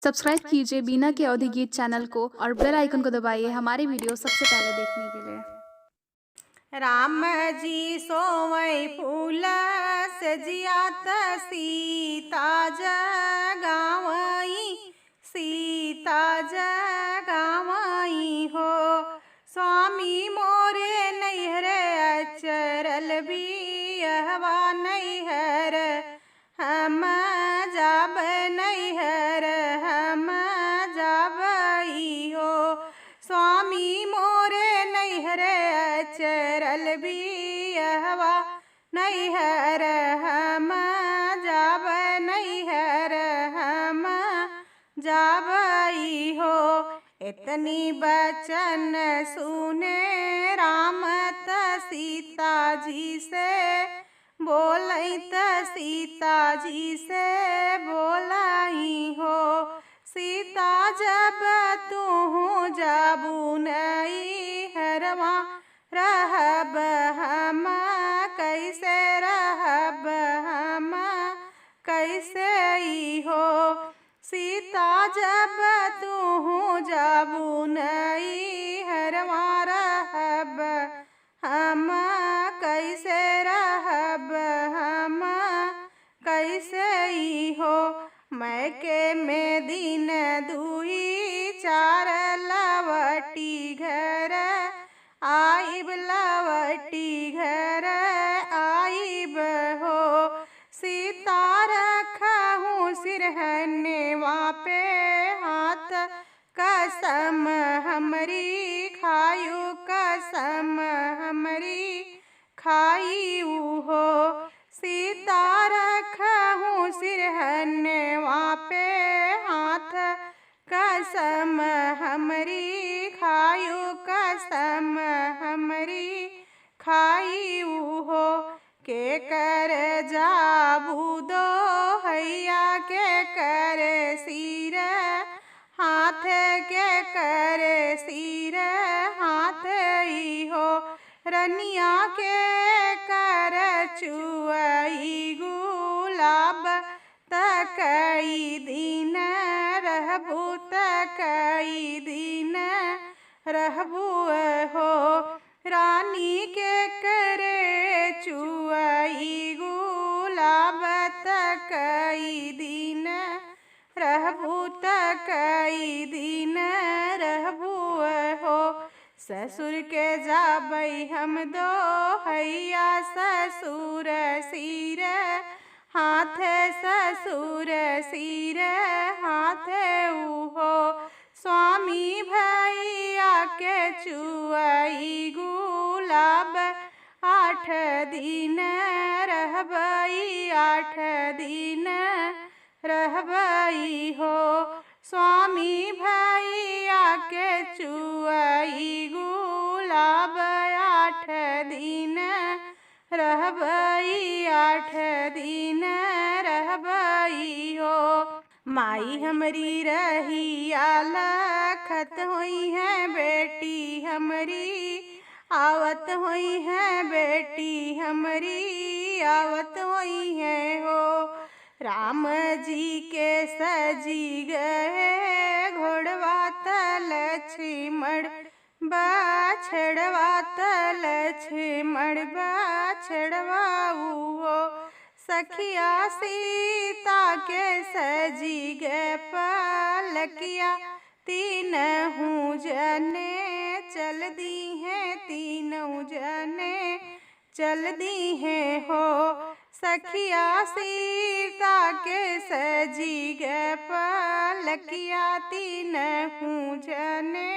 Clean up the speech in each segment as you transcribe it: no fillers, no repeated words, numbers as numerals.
Subscribe कीजिए बीना के अवधि गीत चैनल को और बेल आइकन को दबाइए हमारी वीडियो सबसे पहले देखने के लिए। राम जी सोवै फूल सजियात सीता जगावई, सीता जगावई हो। स्वामी मोरे नैहर अचरल बियहवा नैहर, हम जाब नैहर हम जाबई हो। स्वामी मोरे नैहर अचरल बियहवा नैहर, हम जाब नैहर हम जाबई हो। इतनी बचन सुने राम त सीता जी से बोलई, त सीता जी से बोलई हो। सीता जब तू जाबू नैहरवा रहब हम कैसे रहब हम कैसे हो। सीता जब तू जाबू नैहरवा रहब हम कैसे रहब हम कैसे हो। मैके में दिन दुई चार लवटी घर आइब, लवटी घर आइब हो। सीता रखहूँ सिरहनेवा पे हाथ, कसम हमरी खायू कसम हमरी खायू हो। सीता रखहूँ सिरहनेवा पे हाथ, कसम हमरी खायू कसम हमरी खायू हो। के कर जाबू दो हैया के कर सिर हाथ, के कर सिर हाथ हो। रनिया के कर चुअई गुलाब, तकई दिन रहबू तकई दिन रहबू हो। रानी के करे चुअई गुलाब, तकई दिन रहबू तकई दिन रहबू हो। ससुर के जाबई हम दो हैया ससुर सिर हाथ, ससुर सिर हाथ हो। स्वामी भैया के चुअई गुलाब, 8 दिन रहबई 8 दिन रहबई हो। स्वामी भैया के चुअई गुलाब, 8 दिन रहबई 8 दिन रहबई हो। माई हमरी रहिया लखत होई है बेटी हमरी आवत होई है, बेटी हमरी आवत होई है हो। राम जी के सजी गए घोड़वा तल लक्ष्मण बाछड़वा तल लक्ष्मण बाछड़वाऊ हो। सखिया सीता के सजी गए पलकिया, तीनहु जने चल दी हैं तीनों जने चल दी हैं हो। सखिया सीता के सजी गए पलकिया, तीनहु जने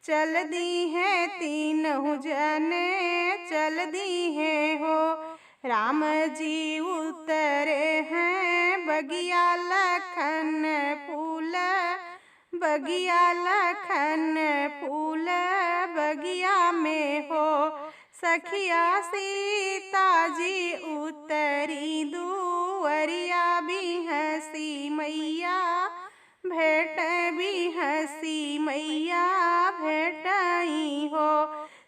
चल दी हैं तीनों जने चल दी हैं हो। राम जी उतरे हैं बगिया लखन फूल, बगिया लखन फूल बगिया में हो। सखिया सीता जी उतरी दुअरिया, भी हंसी मैया भेट भी हंसी मैया भेटई हो।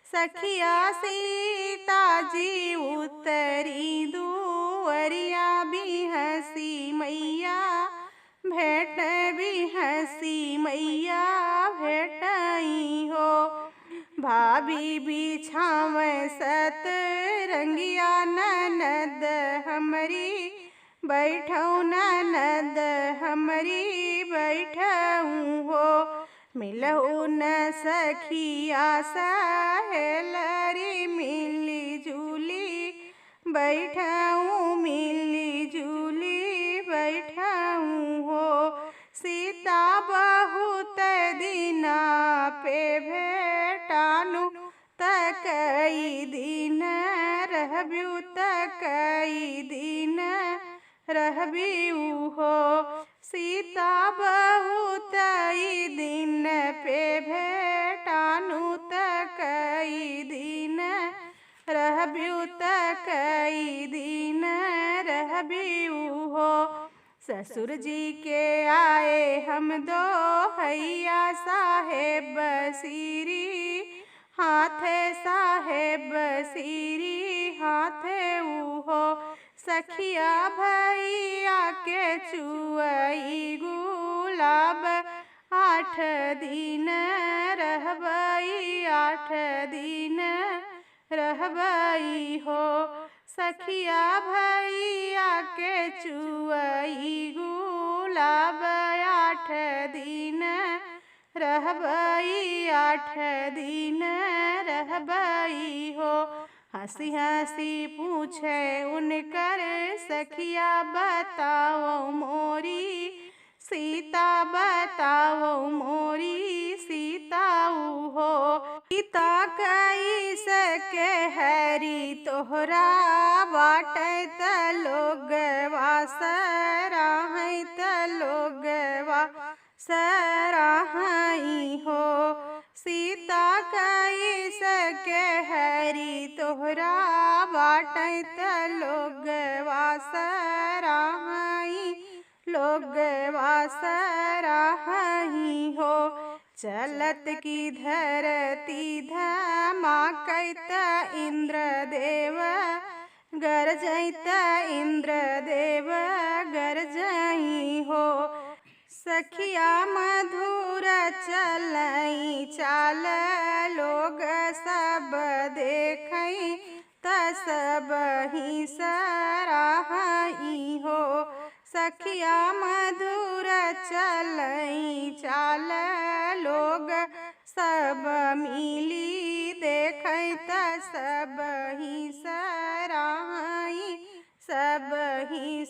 सखिया सीता जी उतरी दुअरिया, भी हंसी मैया भेट भी भाभी बिछावे सतरंगिया ननद हमरी बैठऊ ननद हमरी बैठऊ हो। मिलहु न सखिया सहेलरी मिली जुली बैठऊ मिली जुली बैठऊ हो। सीता बहुत दिना पे भेटानु तकई दिन रहब्यू तकई दिन रहब्यू हो। सीता बहुत दिन पे भेटानु तकई दिन रहब्यू तकई दिन रहब्यू हो। ससुर जी के आए हम दो हैया साहेब सीरी हाथे साहेब सीरी हाथे हो। सखिया भैया के चुअई गुलाब 8 दिन रहबई 8 दिन रहबई हो। सखिया भैया के चुअई गुलाब 8 दिन रहबई 8 दिन रहबई हो। हंसी हंसी पूछे उनकर सखिया बताओ मोरी सीता बताओ मोरी सीताऊ हो। सीता कई सके हरी तोहरा बाटे त लोगवा सराहई त लोगवा सराहई हो। सीता कई सके हरी तोहरा बाटे त लोगवा सराहई लोगवा सराहई हो। चलत की धरती धमाकैत इंद्रदेव गरजैत इंद्रदेव गरजई हो। सखिया मधुर चलई चाल लोग सब देखई त सब ही सराहई हो। सखिया मधुर चलई चाल लोग सब मिली देखई त सब ही सराहई सब ही